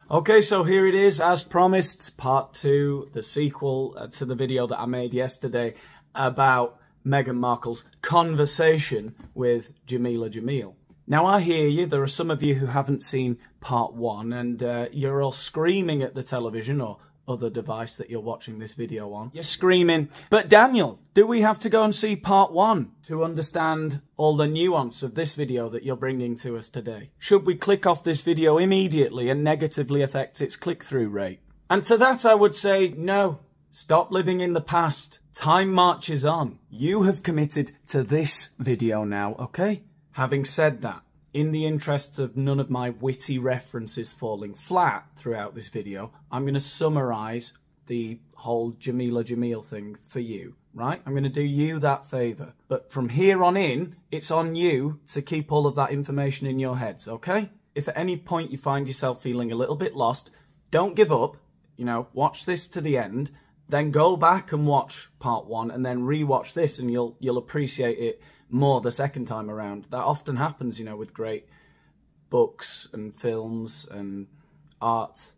Okay, so here it is, as promised, part 2, the sequel to the video that I made yesterday about Meghan Markle's conversation with Jameela Jamil. Now, I hear you, there are some of you who haven't seen part 1, and you're all screaming at the television or other device that you're watching this video on. You're screaming, but Daniel, do we have to go and see part 1 to understand all the nuance of this video that you're bringing to us today? Should we click off this video immediately and negatively affect its click-through rate? And to that I would say, no. Stop living in the past. Time marches on. You have committed to this video now, okay? Having said that, in the interests of none of my witty references falling flat throughout this video, I'm going to summarise the whole Jameela Jamil thing for you, right? I'm going to do you that favour. But from here on in, it's on you to keep all of that information in your heads, okay? If at any point you find yourself feeling a little bit lost, don't give up. You know, watch this to the end, then go back and watch part 1 and then re-watch this and you'll appreciate it more the second time around. That often happens, you know, with great books and films and art.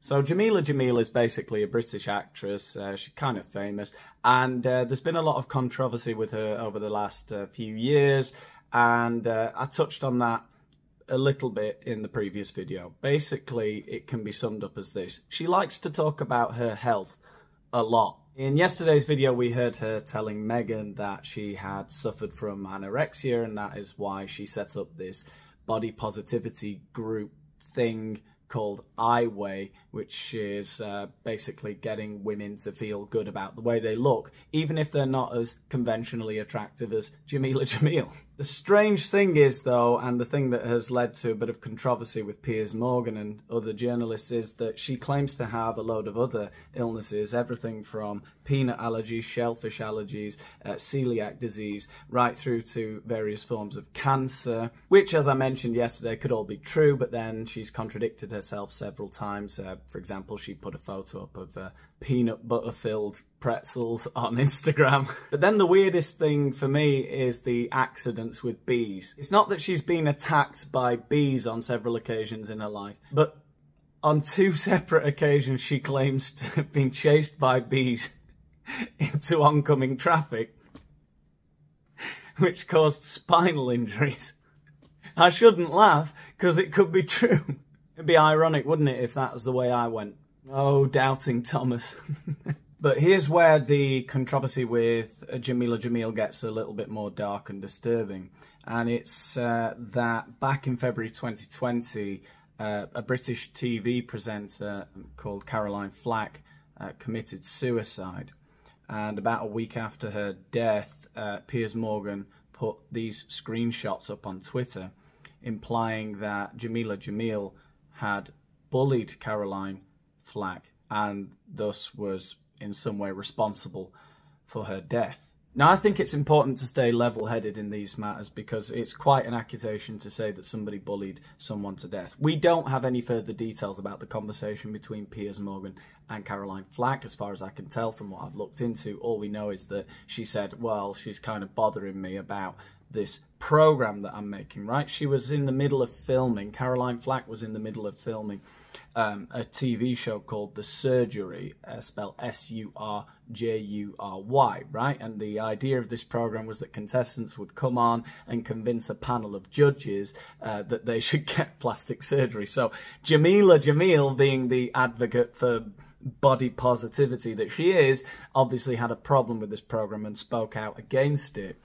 So Jameela Jamil is basically a British actress. She's kind of famous, and there's been a lot of controversy with her over the last few years, and I touched on that a little bit in the previous video. Basically, it can be summed up as this. She likes to talk about her health a lot. In yesterday's video, we heard her telling Meghan that she had suffered from anorexia, and that is why she set up this body positivity group thing called I Weigh, which is basically getting women to feel good about the way they look, even if they're not as conventionally attractive as Jameela Jamil. The strange thing is, though, and the thing that has led to a bit of controversy with Piers Morgan and other journalists, is that she claims to have a load of other illnesses, everything from peanut allergies, shellfish allergies, celiac disease, right through to various forms of cancer, which, as I mentioned yesterday, could all be true, but then she's contradicted herself several times. For example, she put a photo up of peanut butter-filled pretzels on Instagram. But then the weirdest thing for me is the accidents with bees. It's not that she's been attacked by bees on several occasions in her life, but on 2 separate occasions she claims to have been chased by bees into oncoming traffic, which caused spinal injuries. I shouldn't laugh, because it could be true. It'd be ironic, wouldn't it, if that was the way I went? Oh, doubting Thomas. But here's where the controversy with Jameela Jamil gets a little bit more dark and disturbing. And it's that back in February 2020, a British TV presenter called Caroline Flack committed suicide. And about a week after her death, Piers Morgan put these screenshots up on Twitter, implying that Jameela Jamil had bullied Caroline Flack and thus was in some way responsible for her death. Now, I think it's important to stay level-headed in these matters, because it's quite an accusation to say that somebody bullied someone to death. We don't have any further details about the conversation between Piers Morgan and Caroline Flack, as far as I can tell from what I've looked into. All we know is that she said, well, she's kind of bothering me about this program that I'm making, right? She was in the middle of filming, Caroline Flack was in the middle of filming a TV show called The Surgery, spelled S-U-R-J-U-R-Y, right? And the idea of this program was that contestants would come on and convince a panel of judges that they should get plastic surgery. So Jameela Jamil, being the advocate for body positivity that she is, obviously had a problem with this program and spoke out against it.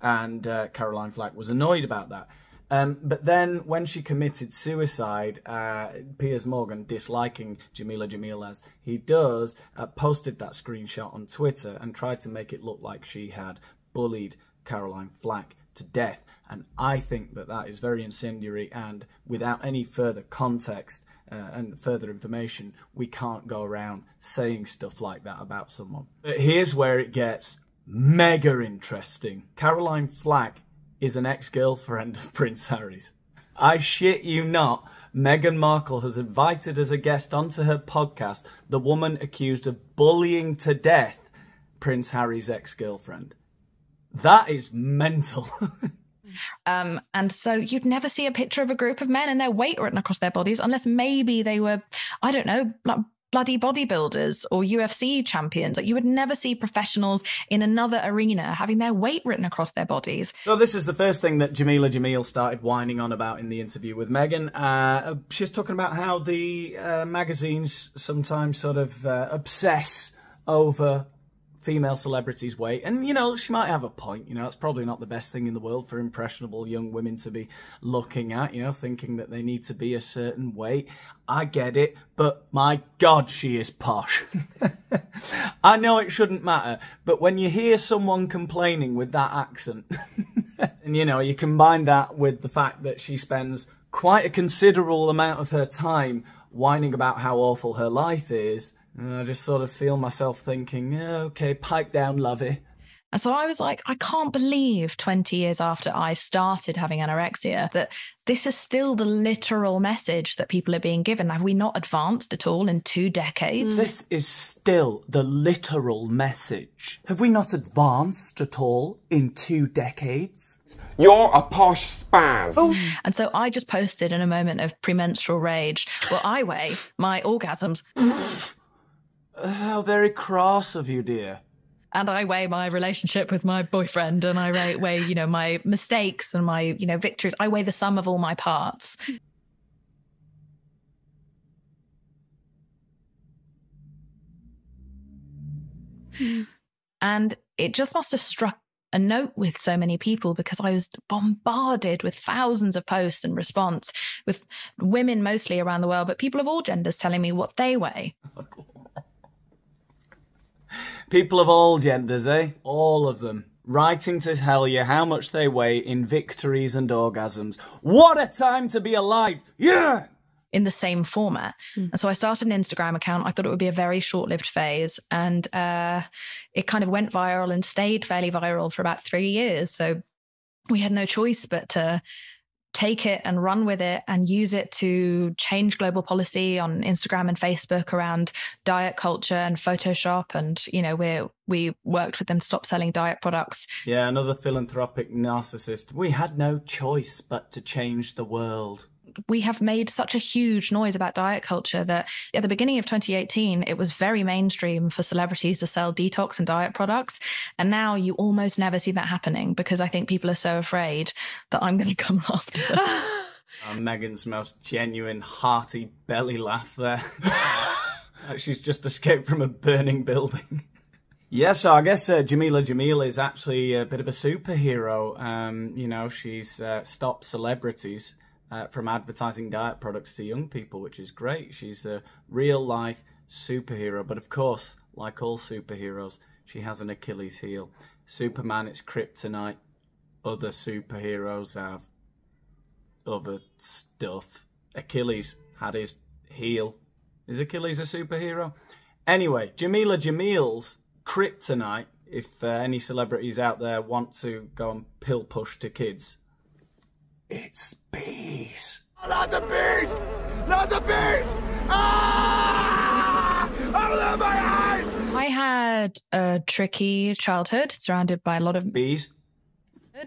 And Caroline Flack was annoyed about that. But then when she committed suicide, Piers Morgan, disliking Jameela Jamil as he does, posted that screenshot on Twitter and tried to make it look like she had bullied Caroline Flack to death. And I think that that is very incendiary, and without any further context and further information, we can't go around saying stuff like that about someone. But here's where it gets mega interesting. Caroline Flack is an ex-girlfriend of Prince Harry's. I shit you not, Meghan Markle has invited as a guest onto her podcast the woman accused of bullying to death Prince Harry's ex-girlfriend. That is mental. And so you'd never see a picture of a group of men and their weight written across their bodies unless maybe they were, I don't know, bloody bodybuilders or UFC champions. Like, you would never see professionals in another arena having their weight written across their bodies. So this is the first thing that Jameela Jamil started whining on about in the interview with Meghan. She's talking about how the magazines sometimes sort of obsess over female celebrities' weight. And, you know, she might have a point. You know, it's probably not the best thing in the world for impressionable young women to be looking at, you know, thinking that they need to be a certain weight. I get it, but my God, she is posh. I know it shouldn't matter, but when you hear someone complaining with that accent, and, you know, you combine that with the fact that she spends quite a considerable amount of her time whining about how awful her life is, and I just sort of feel myself thinking, yeah, okay, pipe down, lovey. And so I was like, I can't believe 20 years after I started having anorexia that this is still the literal message that people are being given. Have we not advanced at all in 2 decades? This is still the literal message. Have we not advanced at all in 2 decades? You're a posh spaz. Oh. And so I just posted in a moment of premenstrual rage, well, I weigh my orgasms. How very cross of you, dear. And I weigh my relationship with my boyfriend, and I weigh, you know, my mistakes and my, you know, victories. I weigh the sum of all my parts. And it just must have struck a note with so many people, because I was bombarded with thousands of posts and response, with women mostly around the world, but people of all genders telling me what they weigh. People of all genders, eh? All of them. Writing to tell you how much they weigh in victories and orgasms. What a time to be alive! Yeah! In the same format. And so I started an Instagram account. I thought it would be a very short-lived phase. And it kind of went viral and stayed fairly viral for about 3 years. So we had no choice but to take it and run with it and use it to change global policy on Instagram and Facebook around diet culture and Photoshop. And, you know, we worked with them to stop selling diet products. Yeah, another philanthropic narcissist. We had no choice but to change the world. We have made such a huge noise about diet culture that at the beginning of 2018, it was very mainstream for celebrities to sell detox and diet products. And now you almost never see that happening, because I think people are so afraid that I'm going to come after them. Meghan's most genuine, hearty belly laugh there. Like she's just escaped from a burning building. Yeah, so I guess Jameela Jamil is actually a bit of a superhero. You know, she's stopped celebrities from advertising diet products to young people, which is great. She's a real-life superhero. But of course, like all superheroes, she has an Achilles heel. Superman, it's kryptonite. Other superheroes have other stuff. Achilles had his heel. Is Achilles a superhero? Anyway, Jameela Jamil's kryptonite, if any celebrities out there want to go and pill push to kids, it's bees. Not the bees! Not the bees! Ah! Open my eyes! I had a tricky childhood, surrounded by a lot of bees,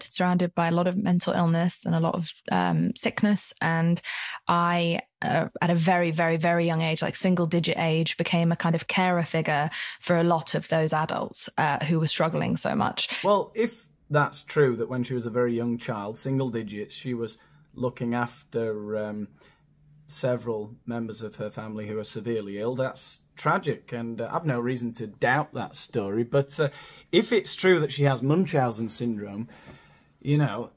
surrounded by a lot of mental illness and a lot of sickness. And I, at a very, very, very young age, like single-digit age, became a kind of carer figure for a lot of those adults who were struggling so much. Well, if that's true, that when she was a very young child, single digits, she was looking after several members of her family who are severely ill, that's tragic, and I've no reason to doubt that story. But if it's true that she has Munchausen syndrome, you know,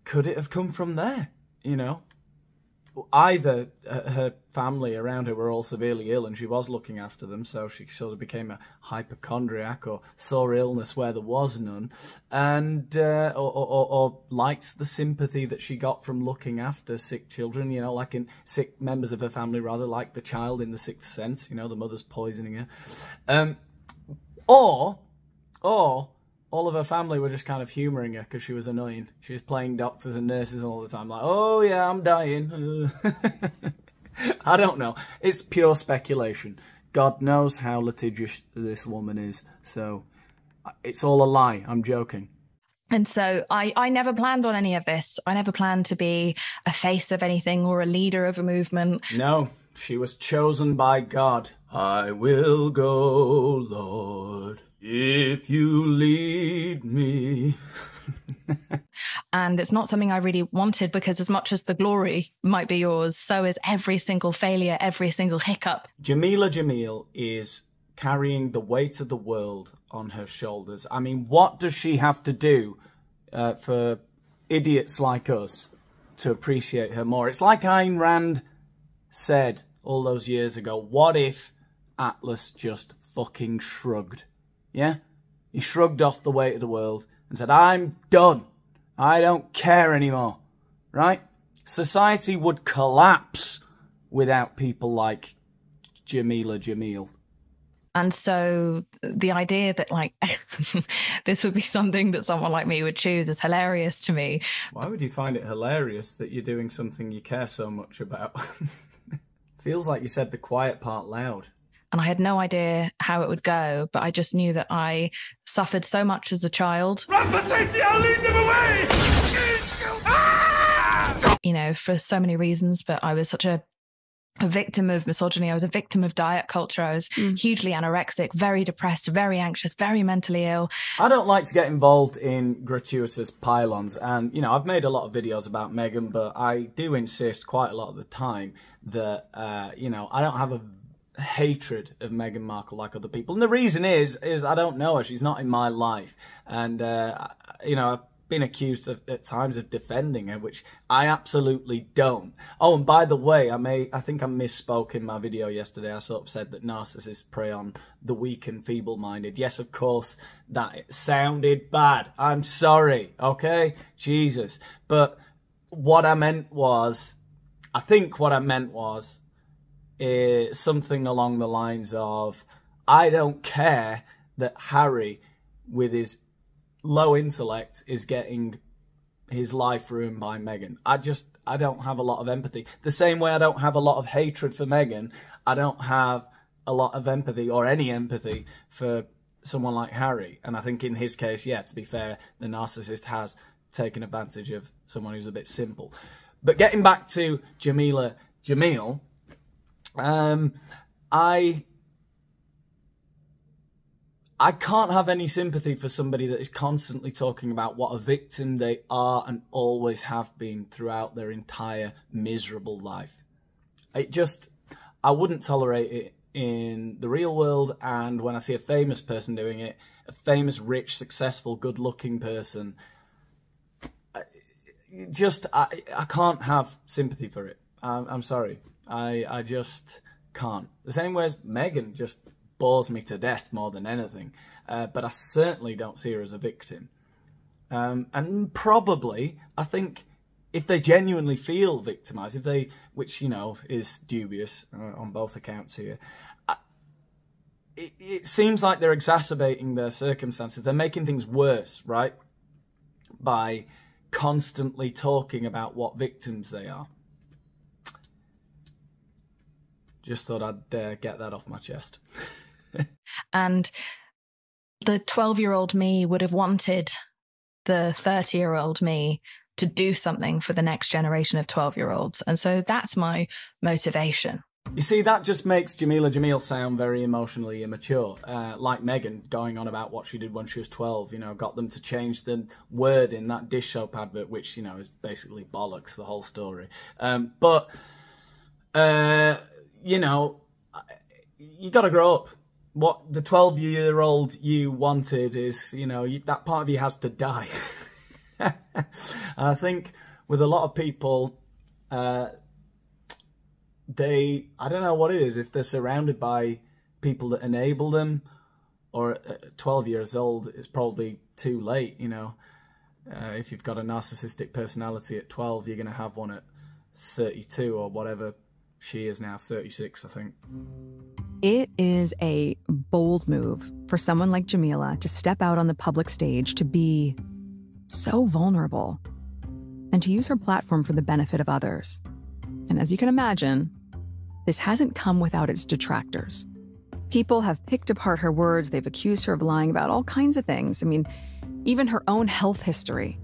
could it have come from there? You know, either her family around her were all severely ill and she was looking after them, so she sort of became a hypochondriac or saw illness where there was none, and or liked the sympathy that she got from looking after sick children, you know, like in sick members of her family, rather, like the child in The Sixth Sense, you know, the mother's poisoning her, or all of her family were just kind of humouring her because she was annoying. She was playing doctors and nurses all the time, like, oh yeah, I'm dying. I don't know. It's pure speculation. God knows how litigious this woman is. So it's all a lie. I'm joking. And so I never planned on any of this. I never planned to be a face of anything or a leader of a movement. No, she was chosen by God. I will go, Lord, if you lead me. And it's not something I really wanted, because as much as the glory might be yours, so is every single failure, every single hiccup. Jameela Jamil is carrying the weight of the world on her shoulders. I mean, what does she have to do for idiots like us to appreciate her more? It's like Ayn Rand said all those years ago, what if Atlas just fucking shrugged? Yeah? He shrugged off the weight of the world and said, I'm done. I don't care anymore. Right? Society would collapse without people like Jameela Jamil. And so the idea that, like, this would be something that someone like me would choose is hilarious to me. Why would you find it hilarious that you're doing something you care so much about? Feels like you said the quiet part loud. And I had no idea how it would go, but I just knew that I suffered so much as a child. Run for safety, I'll lead them away! You know, for so many reasons, but I was such a victim of misogyny. I was a victim of diet culture. I was hugely anorexic, very depressed, very anxious, very mentally ill. I don't like to get involved in gratuitous pylons. And, you know, I've made a lot of videos about Meghan, but I do insist quite a lot of the time that, you know, I don't have a hatred of Meghan Markle like other people. And the reason is I don't know her. She's not in my life. And, you know, I've been accused of, at times, of defending her, which I absolutely don't. Oh, and by the way, I think I misspoke in my video yesterday. I sort of said that narcissists prey on the weak and feeble-minded. Yes, of course, that sounded bad. I'm sorry, okay? Jesus. But what I meant was, I think what I meant was, something along the lines of, I don't care that Harry, with his low intellect, is getting his life ruined by Meghan. I don't have a lot of empathy. The same way I don't have a lot of hatred for Meghan, I don't have a lot of empathy or any empathy for someone like Harry. And I think in his case, yeah, to be fair, the narcissist has taken advantage of someone who's a bit simple. But getting back to Jameela Jamil, I can't have any sympathy for somebody that is constantly talking about what a victim they are and always have been throughout their entire miserable life. I wouldn't tolerate it in the real world, and when I see a famous person doing it, a famous, rich, successful, good-looking person, I can't have sympathy for it. I'm sorry. I just can't. The same way as Meghan just bores me to death more than anything. But I certainly don't see her as a victim. And probably, I think, if they genuinely feel victimised, which, you know, is dubious on both accounts here, it seems like they're exacerbating their circumstances. They're making things worse, right? By constantly talking about what victims they are. Just thought I'd get that off my chest. And the 12-year-old me would have wanted the 30-year-old me to do something for the next generation of 12-year-olds. And so that's my motivation. You see, that just makes Jameela Jamil sound very emotionally immature. Like Meghan going on about what she did when she was 12, you know, got them to change the word in that dish soap advert, which, you know, is basically bollocks, the whole story. You know, you got to grow up. What the 12-year-old you wanted is, you know, that part of you has to die. I think with a lot of people, I don't know what it is, if they're surrounded by people that enable them, or at 12 years old, it's probably too late, you know. If you've got a narcissistic personality at 12, you're going to have one at 32 or whatever. She is now 36, I think. It is a bold move for someone like Jameela to step out on the public stage, to be so vulnerable, and to use her platform for the benefit of others. And as you can imagine, this hasn't come without its detractors. People have picked apart her words. They've accused her of lying about all kinds of things. I mean, even her own health history.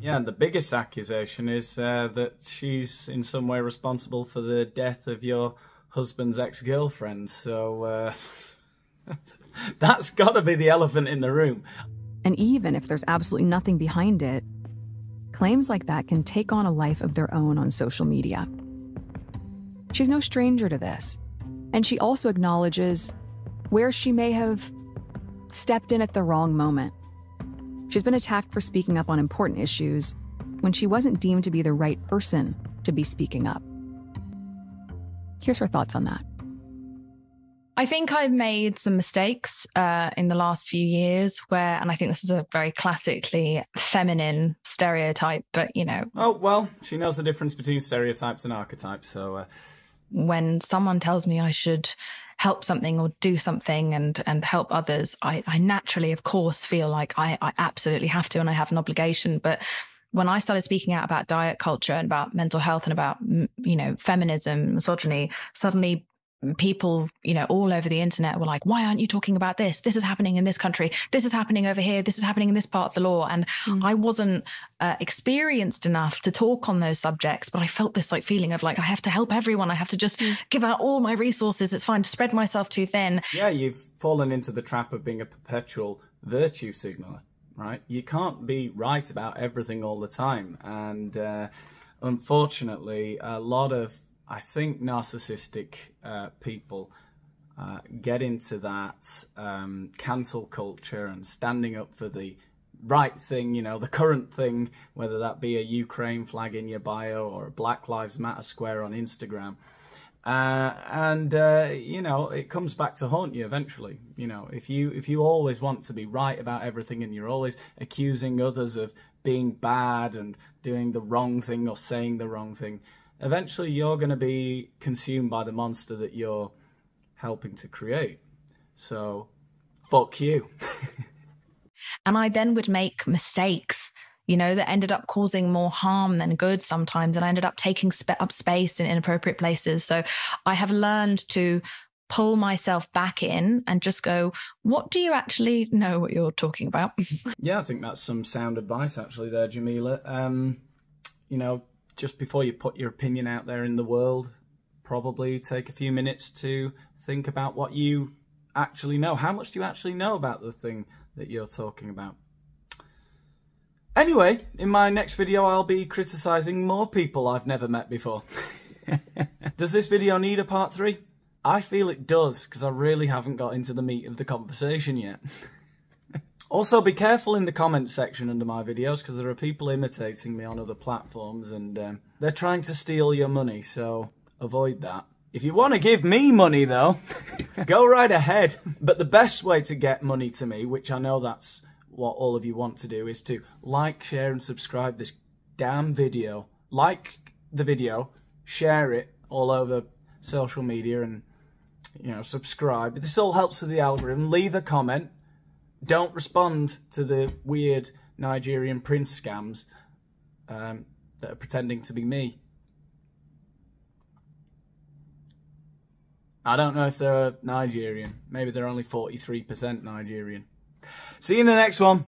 Yeah, and the biggest accusation is that she's in some way responsible for the death of your husband's ex-girlfriend. So that's got to be the elephant in the room. And even if there's absolutely nothing behind it, claims like that can take on a life of their own on social media. She's no stranger to this, and she also acknowledges where she may have stepped in at the wrong moment. She's been attacked for speaking up on important issues when she wasn't deemed to be the right person to be speaking up. Here's her thoughts on that. I think I've made some mistakes in the last few years where, and I think this is a very classically feminine stereotype, but, you know. Oh, well, she knows the difference between stereotypes and archetypes, so... When someone tells me I should help something or do something and help others, I naturally, of course, feel like I absolutely have to and I have an obligation. But when I started speaking out about diet culture and about mental health and about, you know, feminism, misogyny, suddenly people, you know, all over the internet were like, why aren't you talking about this? This is happening in this country. This is happening over here. This is happening in this part of the law. And I wasn't experienced enough to talk on those subjects, but I felt this like feeling of like, I have to help everyone. I have to just give out all my resources. It's fine to spread myself too thin. Yeah, you've fallen into the trap of being a perpetual virtue signaler, right? You can't be right about everything all the time. And unfortunately, a lot of, I think, narcissistic people get into that cancel culture and standing up for the right thing, you know, the current thing, whether that be a Ukraine flag in your bio or a Black Lives Matter square on Instagram. You know, it comes back to haunt you eventually. You know, if you always want to be right about everything and you're always accusing others of being bad and doing the wrong thing or saying the wrong thing, eventually you're going to be consumed by the monster that you're helping to create. So, fuck you. And I then would make mistakes, you know, that ended up causing more harm than good sometimes. And I ended up taking up space in inappropriate places. So I have learned to pull myself back in and just go, what do you actually know what you're talking about? Yeah, I think that's some sound advice actually there, Jameela. You know, just before you put your opinion out there in the world, probably take a few minutes to think about what you actually know. How much do you actually know about the thing that you're talking about? Anyway, in my next video, I'll be criticising more people I've never met before. Does this video need a part 3? I feel it does, because I really haven't got into the meat of the conversation yet. Also, be careful in the comment section under my videos, because there are people imitating me on other platforms, and they're trying to steal your money, so avoid that. If you want to give me money, though, go right ahead. But the best way to get money to me, which I know that's what all of you want to do, is to like, share, and subscribe this damn video. Like the video, share it all over social media, and, you know, subscribe. This all helps with the algorithm. Leave a comment. Don't respond to the weird Nigerian prince scams that are pretending to be me. I don't know if they're Nigerian. Maybe they're only 43% Nigerian. See you in the next one.